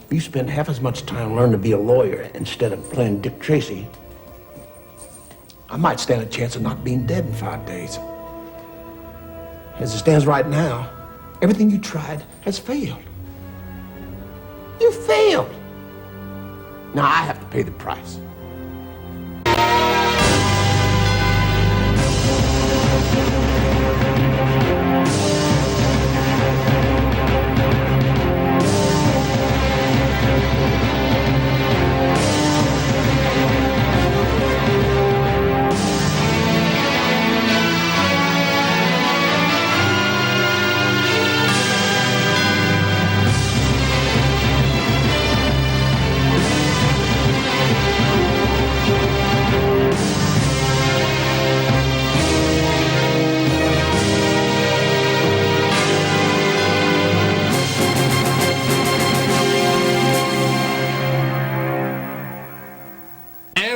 If you spend half as much time learning to be a lawyer instead of playing Dick Tracy, I might stand a chance of not being dead in 5 days. As it stands right now, everything you tried has failed. You failed. Now I have to pay the price.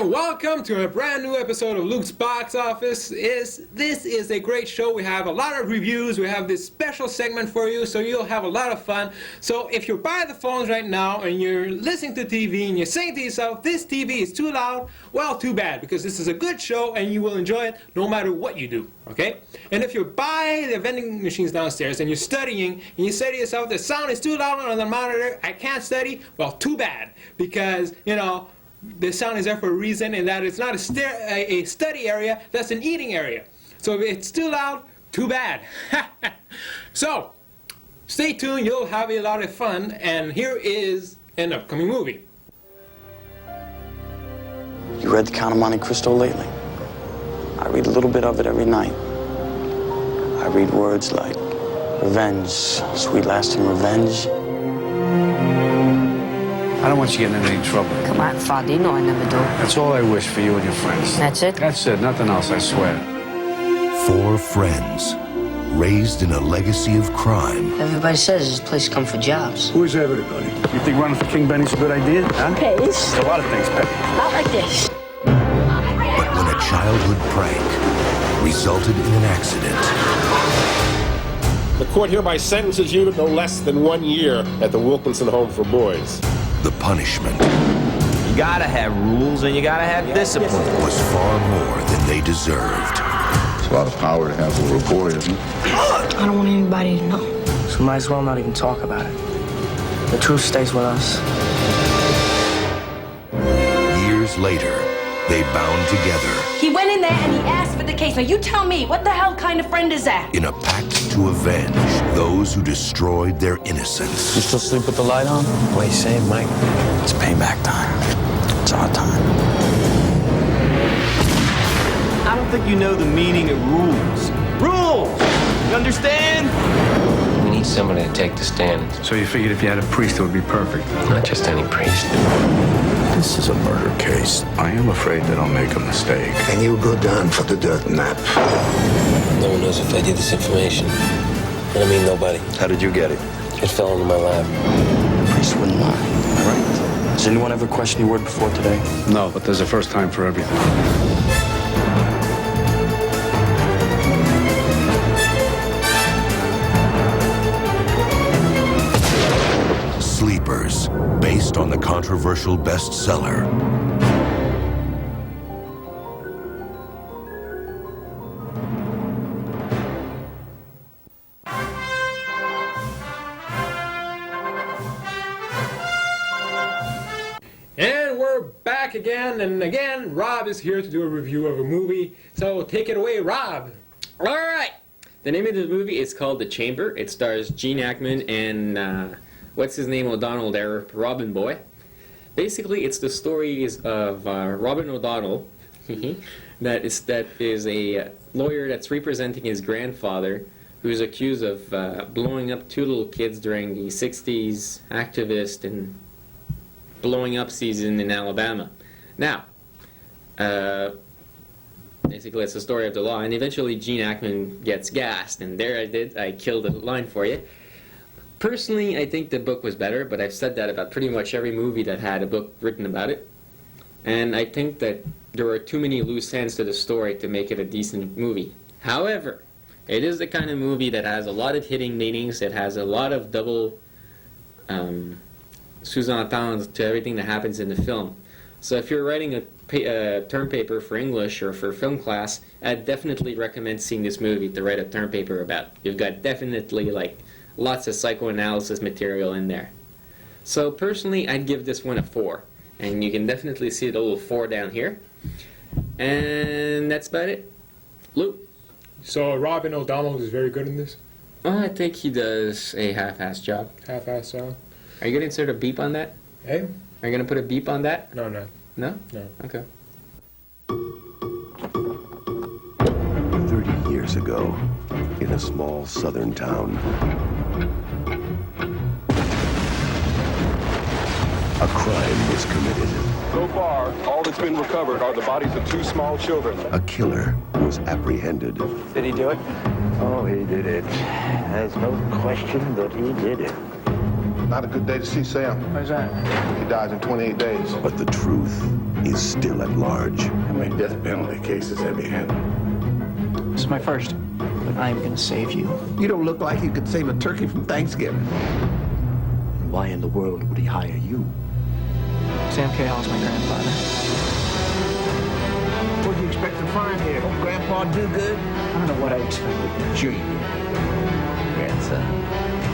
Welcome to a brand new episode of Luc's Box Office. This is a great show. We have a lot of reviews. We have this special segment for you, so you'll have a lot of fun. So if you're by the phones right now and you're listening to TV and you're saying to yourself, this TV is too loud, well, too bad, because this is a good show and you will enjoy it no matter what you do, okay? And if you're by the vending machines downstairs and you're studying and you say to yourself, the sound is too loud on the monitor, I can't study, well, too bad, because, you know, the sound is there for a reason, and that it's not a study area, that's an eating area. So if it's too loud, too bad. So, stay tuned, you'll have a lot of fun, and here is an upcoming movie. You read The Count of Monte Cristo lately? I read a little bit of it every night. I read words like revenge, sweet lasting revenge. I don't want you getting in any trouble. Come on, Father, you know I never do. That's all I wish for you and your friends. That's it? That's it, nothing else, I swear. 4 friends, raised in a legacy of crime. Everybody says this place come for jobs. Who's everybody? You think running for King Benny's a good idea, huh? Pace. A lot of things, Petty. Not like this. But when a childhood prank resulted in an accident, the court hereby sentences you to no less than 1 year at the Wilkinson Home for Boys. the punishment You gotta have rules and you gotta have discipline. was far more than they deserved. It's a lot of power to have over a boy, isn't it? I don't want anybody to know. So we might as well not even talk about it. The truth stays with us. Years later, they bound together He went in there and he asked for the case. Now you tell me, what the hell kind of friend is that? in a pact to avenge those who destroyed their innocence. You still sleep with the light on? What are you saying, Mike? It's payback time. It's our time. I don't think you know the meaning of rules. Rules! You understand? We need somebody to take the stand. So you figured if you had a priest, it would be perfect. Not just any priest. This is a murder case. I am afraid that I'll make a mistake. And you'll go down for the dirt nap. No one knows if I did this information. And I mean nobody. How did you get it? It fell into my lap. Priest wouldn't lie. All right. Has anyone ever questioned your word before today? No, but there's a first time for everything. Sleepers, based on the controversial bestseller. And we're back again, and again, Rob is here to do a review of a movie. So take it away, Rob. All right. The name of the movie is called The Chamber. It stars Gene Hackman and what's his name, O'Donnell there, Robin Boy. Basically, it's the stories of Robin O'Donnell, that is a lawyer that's representing his grandfather, who's accused of blowing up 2 little kids during the 60s activist and blowing up season in Alabama. Now, basically it's the story of the law, and eventually Gene Hackman gets gassed, and there I killed the line for you. Personally, I think the book was better, but I've said that about pretty much every movie that had a book written about it. And I think that there are too many loose ends to the story to make it a decent movie. However, it is the kind of movie that has a lot of hidden meanings, it has a lot of double sous-entendre to everything that happens in the film. So if you're writing a term paper for English or for film class, I'd definitely recommend seeing this movie to write a term paper about. You've got definitely like lots of psychoanalysis material in there. So personally, I'd give this one a 4. And you can definitely see the little 4 down here. And that's about it. Luke? So Robin O'Donnell is very good in this? I think he does a half-assed job. Half-assed job. Are you going to insert a beep on that? Hey? Are you going to put a beep on that? No, no. No? No. Okay. 30 years ago, in a small southern town, a crime was committed. So far, all that's been recovered are the bodies of 2 small children. A killer was apprehended. Did he do it? Oh, he did it. There's no question that he did it. Not a good day to see Sam. Why's that? He dies in 28 days. But the truth is still at large. How many death penalty cases have you had? This is my first, but I am going to save you. You don't look like you could save a turkey from Thanksgiving. Why in the world would he hire you? Sam Cahill's my grandfather. What do you expect to find here? Old Grandpa do good? I don't know what I expected. Sure you do. Grandson.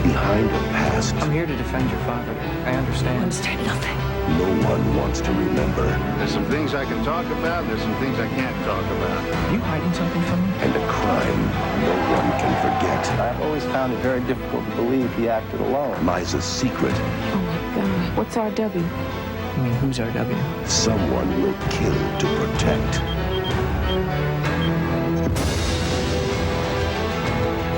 Behind a past I'm here to defend your father. I understand. I understand nothing. no one wants to remember. There's some things I can talk about, there's some things I can't talk about. Are you hiding something from me? And a crime no one can forget. I've always found it very difficult to believe he acted alone. Lies a secret Oh my God. What's RW? I mean, who's RW? someone will kill to protect.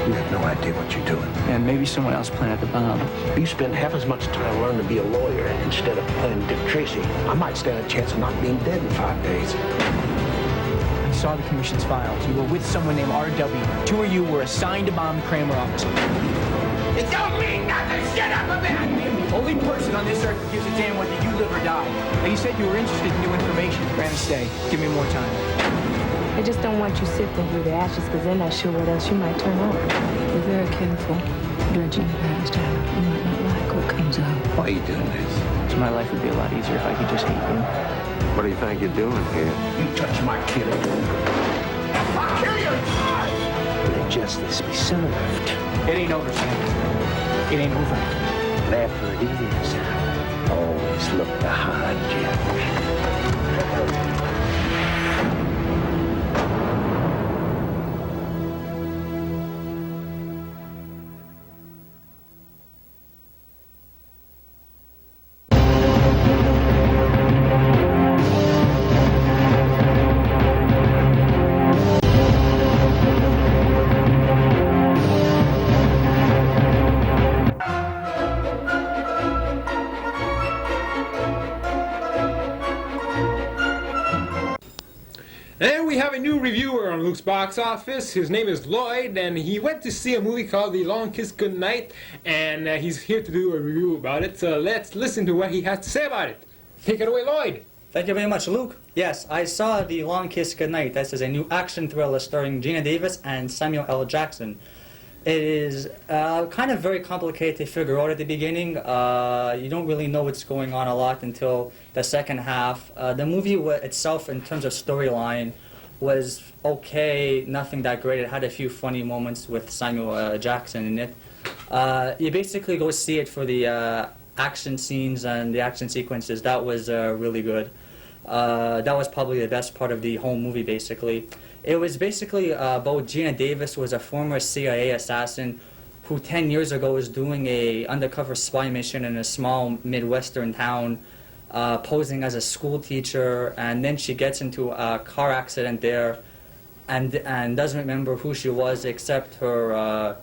You have no idea what you're doing. And maybe someone else planted the bomb. You spend half as much time learning to be a lawyer instead of playing Dick Tracy. I might stand a chance of not being dead in 5 days. I saw the commission's files. You were with someone named RW. 2 of you were assigned to bomb the Kramer office. It don't mean nothing. Shut up about it. The only person on this earth who gives a damn whether you live or die. Now, you said you were interested in new information. Grant, stay. Give me more time. I just don't want you sifting through the ashes because they're not sure what else you might turn up. Be very careful. Dredging the past out. You might not like what comes out. Why are you doing this? So my life would be a lot easier if I could just hate you. What do you think you're doing here? You touch my kid again, I'll kill you! Let justice be served. It ain't over, Sam. It ain't over. But after it is, always look behind you. And we have a new reviewer on Luke's box office. His name is Lloyd, and he went to see a movie called The Long Kiss Goodnight, and he's here to do a review about it. So let's listen to what he has to say about it. Take it away, Lloyd. Thank you very much, Luke. Yes, I saw The Long Kiss Goodnight. This is a new action thriller starring Gina Davis and Samuel L. Jackson. It is kind of very complicated to figure out at the beginning. You don't really know what's going on a lot until the second half. The movie itself, in terms of storyline, was okay, nothing that great. It had a few funny moments with Samuel Jackson in it. You basically go see it for the action scenes and the action sequences. That was really good. That was probably the best part of the whole movie, basically. It was basically about Gina Davis, was a former CIA assassin who 10 years ago was doing a undercover spy mission in a small Midwestern town, posing as a school teacher, and then she gets into a car accident there and doesn't remember who she was except her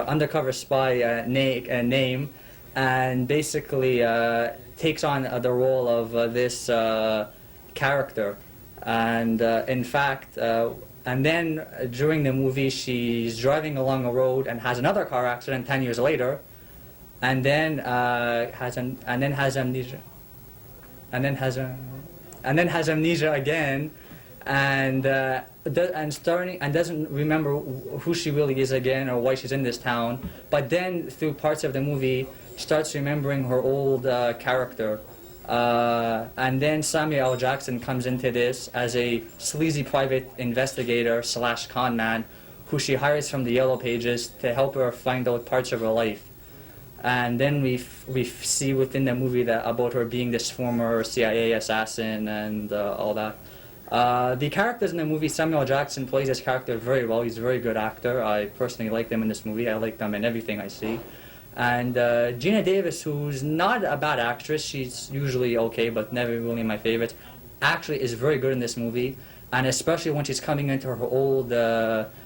undercover spy name, and basically takes on the role of this character. And in fact, and then during the movie, she's driving along a road and has another car accident 10 years later, and then has amnesia, and then has amnesia again, and doesn't remember who she really is again or why she's in this town. But then through parts of the movie, starts remembering her old character. And then Samuel L. Jackson comes into this as a sleazy private investigator / con man who she hires from the Yellow Pages to help her find out parts of her life. And then we see within the movie that about her being this former CIA assassin and all that. The characters in the movie, Samuel L. Jackson plays his character very well. He's a very good actor. I personally like them in this movie. I like them in everything I see. And Geena Davis, who's not a bad actress, she's usually okay, but never really my favorite, actually is very good in this movie. And especially when she's coming into her old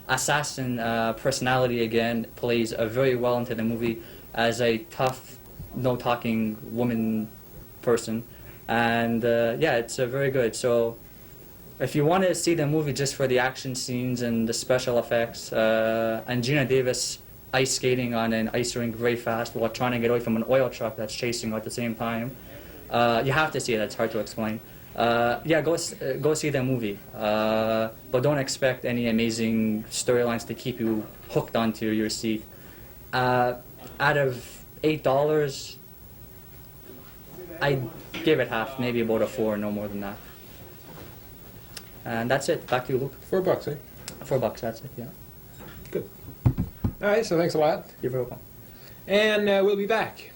assassin personality again, plays very well into the movie as a tough, no-talking woman person. And yeah, it's very good. So if you want to see the movie just for the action scenes and the special effects, and Geena Davis ice skating on an ice rink very fast while trying to get away from an oil truck that's chasing her at the same time, you have to see it. It's hard to explain. Yeah, go see the movie, but don't expect any amazing storylines to keep you hooked onto your seat. Out of $8, I'd give it half, maybe about a 4, no more than that. And that's it. Back to you, Luke. $4, eh? $4, that's it, yeah. Good. All right, so thanks a lot. You're very welcome. And we'll be back.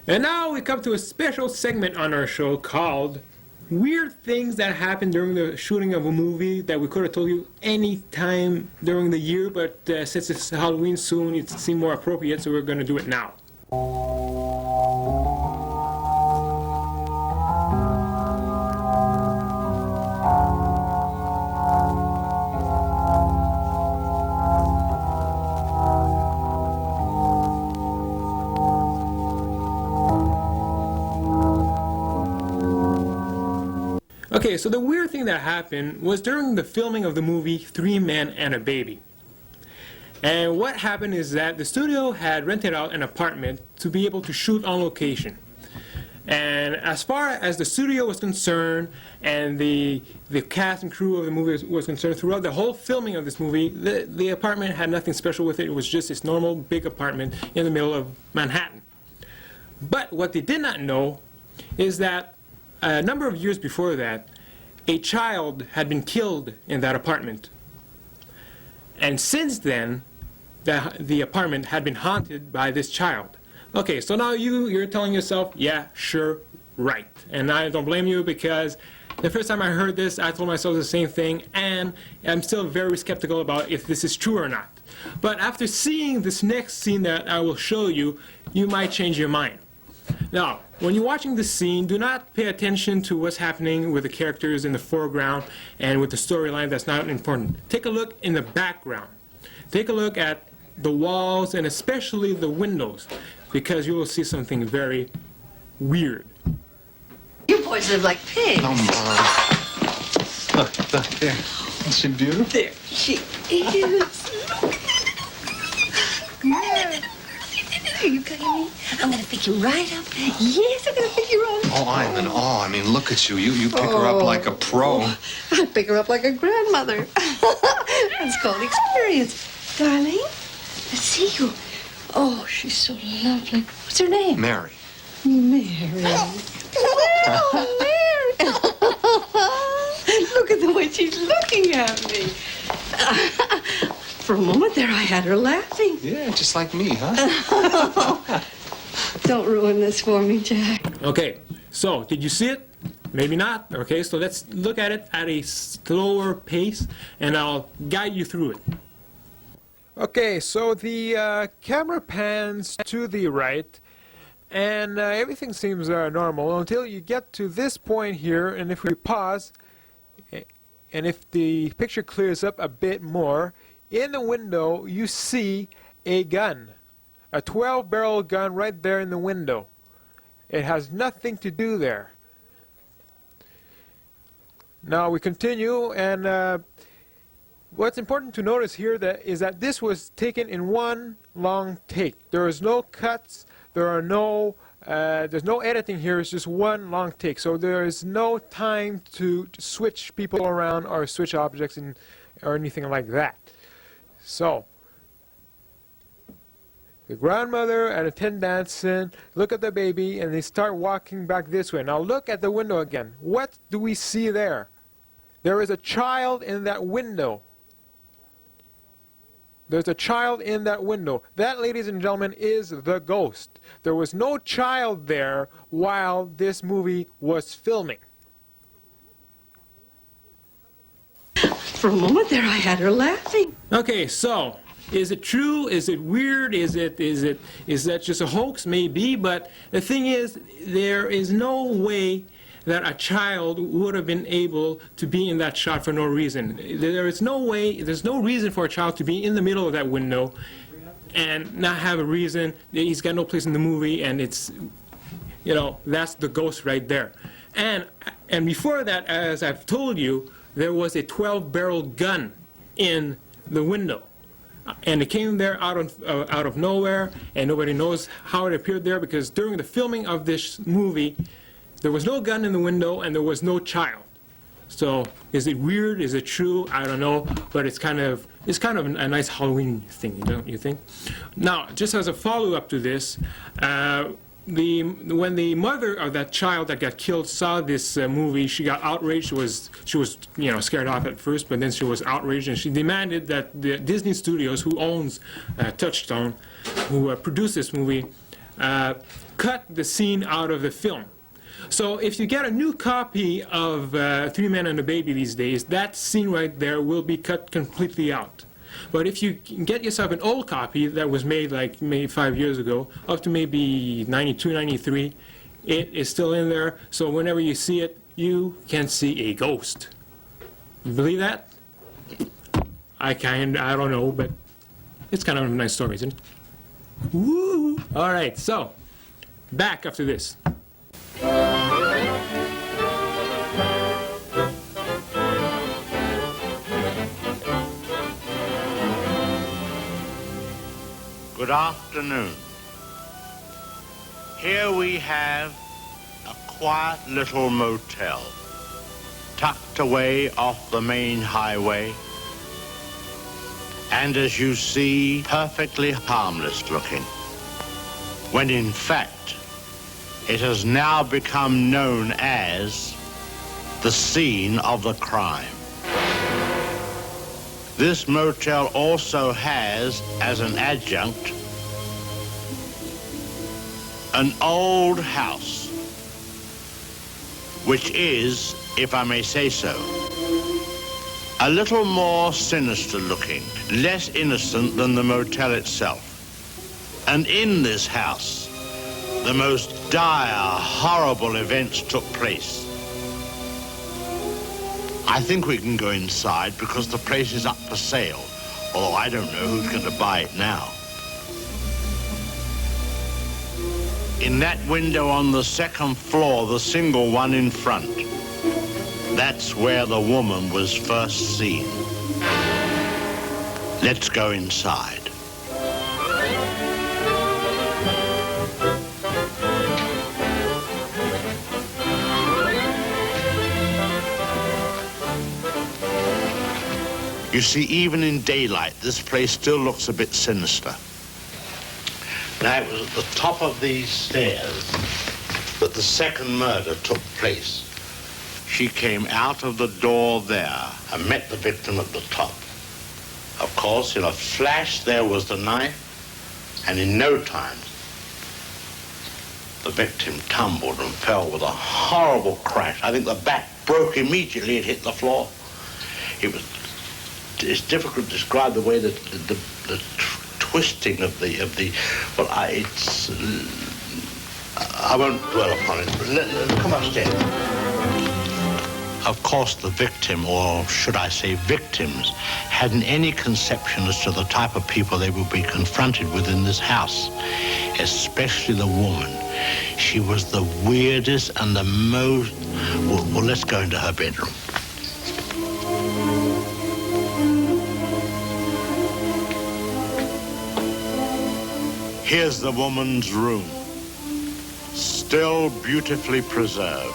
And now we come to a special segment on our show called Weird Things That Happened During the Shooting of a Movie that we could have told you any time during the year, but since it's Halloween soon, it seemed more appropriate, so we're going to do it now. Okay, so the weird thing that happened was during the filming of the movie 3 Men and a Baby. And what happened is that the studio had rented out an apartment to be able to shoot on location. And as far as the studio was concerned and the cast and crew of the movie was concerned, throughout the whole filming of this movie, the apartment had nothing special with it. It was just this normal big apartment in the middle of Manhattan. But what they did not know is that a number of years before that, a child had been killed in that apartment. And since then, the apartment had been haunted by this child. Okay, so now you're telling yourself, yeah, sure, right. And I don't blame you, because the first time I heard this, I told myself the same thing, and I'm still very skeptical about if this is true or not. But after seeing this next scene that I will show you, you might change your mind. Now, when you're watching this scene, do not pay attention to what's happening with the characters in the foreground and with the storyline. That's not important. Take a look in the background. Take a look at the walls and especially the windows, because you will see something very weird. You boys live like pigs. Oh, Mom. Look, there. Isn't she beautiful? There she is. Are you kidding me? I'm gonna pick you right up. Yes, I'm gonna pick you right up. Oh, I'm in awe. I mean, look at you. You pick her up like a pro. I pick her up like a grandmother. That's called experience. Darling, let's see you. Oh, she's so lovely. What's her name? Mary. Mary. Oh, Mary. Look at the way she's looking at me. For a moment there, I had her laughing. Yeah, just like me, huh? Don't ruin this for me, Jack. Okay, so did you see it? Maybe not. Okay, so let's look at it at a slower pace, and I'll guide you through it. Okay, so the camera pans to the right, and everything seems normal until you get to this point here, and if we pause, and if the picture clears up a bit more, in the window you see a gun, a 12-barrel gun right there in the window. It has nothing to do there. Now we continue, and what's important to notice here is that this was taken in one long take. There is no cuts. There's no editing here. It's just one long take. So there is no time to switch people around or switch objects or anything like that. So the grandmother and the attendants look at the baby and they start walking back this way. Now look at the window again. What do we see there? There is a child in that window. There's a child in that window. That, ladies and gentlemen, is the ghost. There was no child there while this movie was filming. For a moment there, I had her laughing. Okay, so is it true? Is it weird? Is that just a hoax? Maybe, but the thing is, there is no way that a child would have been able to be in that shot for no reason. There is no way, there's no reason for a child to be in the middle of that window and not have a reason. He's got no place in the movie, and it's, you know, that's the ghost right there. And before that, as I've told you, there was a 12-barrel gun in the window. And it came there out of nowhere, and nobody knows how it appeared there, because during the filming of this movie, there was no gun in the window and there was no child. So is it weird? Is it true? I don't know, but it's kind of a nice Halloween thing, don't you think? Now, just as a follow-up to this, when the mother of that child that got killed saw this movie, she got outraged. She was scared off at first, but then she was outraged, and she demanded that the Disney Studios, who owns Touchstone, who produced this movie, cut the scene out of the film. So if you get a new copy of Three Men and a Baby these days, that scene right there will be cut completely out. But if you get yourself an old copy that was made like maybe 5 years ago, up to maybe 92, 93, it is still in there. So whenever you see it, you can see a ghost. You believe that? I don't know, but it's kind of a nice story, isn't it? Woo! All right, so back after this. Good afternoon. Here we have a quiet little motel, tucked away off the main highway, and as you see, perfectly harmless looking, when in fact, it has now become known as the scene of the crime. This motel also has, as an adjunct, an old house, which is, if I may say so, a little more sinister looking, less innocent than the motel itself. And in this house, the most dire, horrible events took place. I think we can go inside because the place is up for sale, although I don't know who's going to buy it now. In that window on the second floor, the single one in front, that's where the woman was first seen. Let's go inside. You see, even in daylight, this place still looks a bit sinister. Now, it was at the top of these stairs that the second murder took place. She came out of the door there and met the victim at the top. Of course, in a flash, there was the knife, and in no time, the victim tumbled and fell with a horrible crash. I think the back broke immediately. It hit the floor. It's difficult to describe the way that the twisting of the well, I won't dwell upon it. But come upstairs. Of course, the victim, or should I say victims, hadn't any conception as to the type of people they would be confronted with in this house, especially the woman. She was the weirdest and the most... Well, let's go into her bedroom. Here's the woman's room, still beautifully preserved.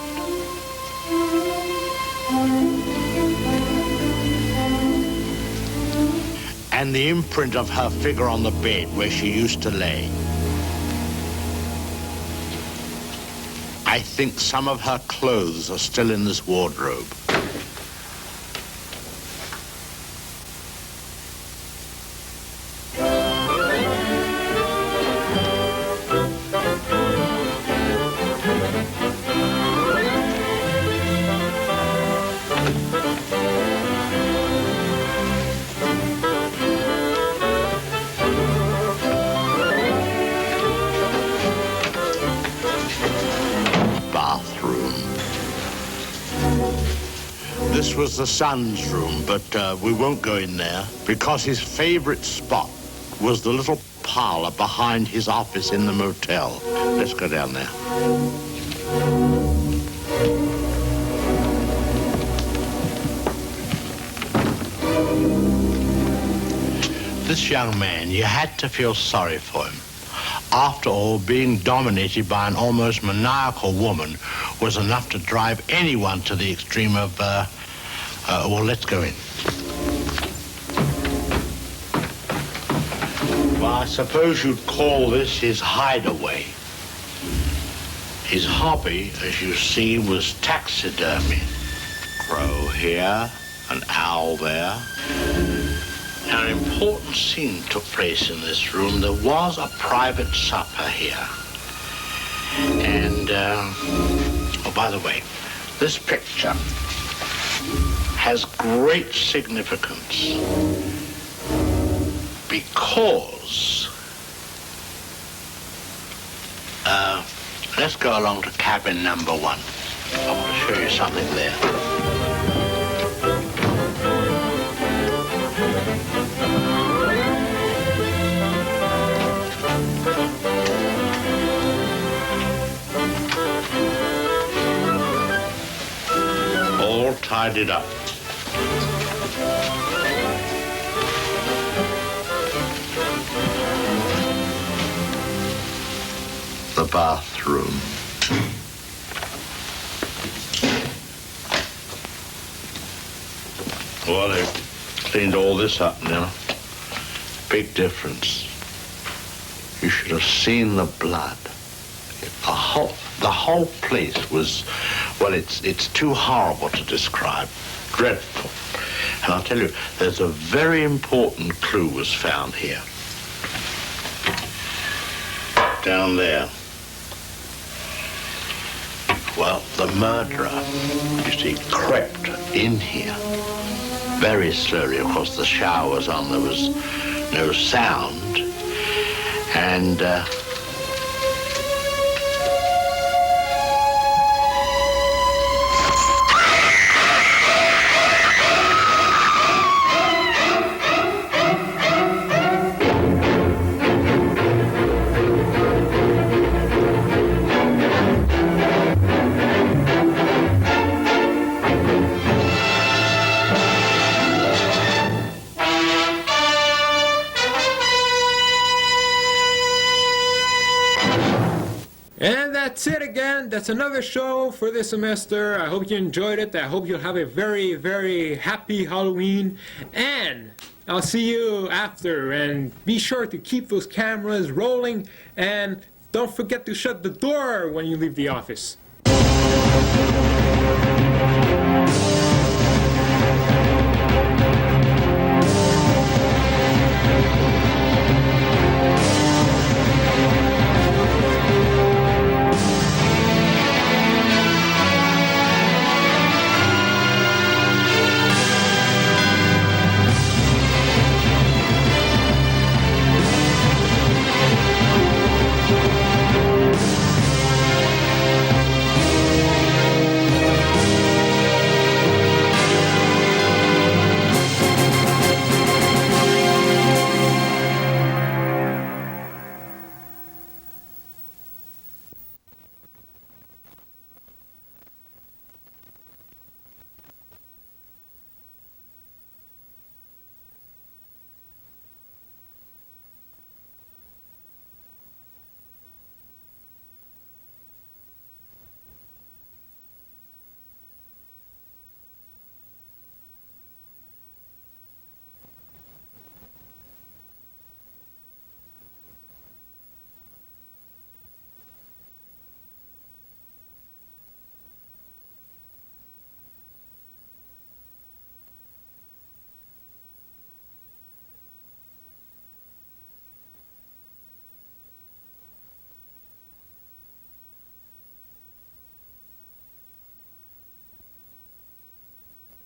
And the imprint of her figure on the bed where she used to lay. I think some of her clothes are still in this wardrobe. This was the son's room, but we won't go in there because his favorite spot was the little parlor behind his office in the motel. Let's go down there. This young man, you had to feel sorry for him. After all, being dominated by an almost maniacal woman was enough to drive anyone to the extreme of, well, let's go in. Well, I suppose you'd call this his hideaway. His hobby, as you see, was taxidermy. Crow here, an owl there. Now, an important scene took place in this room. There was a private supper here. And, oh, by the way, this picture has great significance because, let's go along to cabin number 1. I want to show you something there. All tidied up. The bathroom. Well, they've cleaned all this up now. Big difference. You should have seen the blood. The whole place was, well, it's too horrible to describe. Dreadful. And I'll tell you, there's a very important clue was found here. Down there. Well, the murderer, you see, crept in here very slowly. Of course, the shower was on, there was no sound. And, that's it again. That's another show for this semester. I hope you enjoyed it. I hope you'll have a very, very happy Halloween. And I'll see you after. And be sure to keep those cameras rolling. And don't forget to shut the door when you leave the office.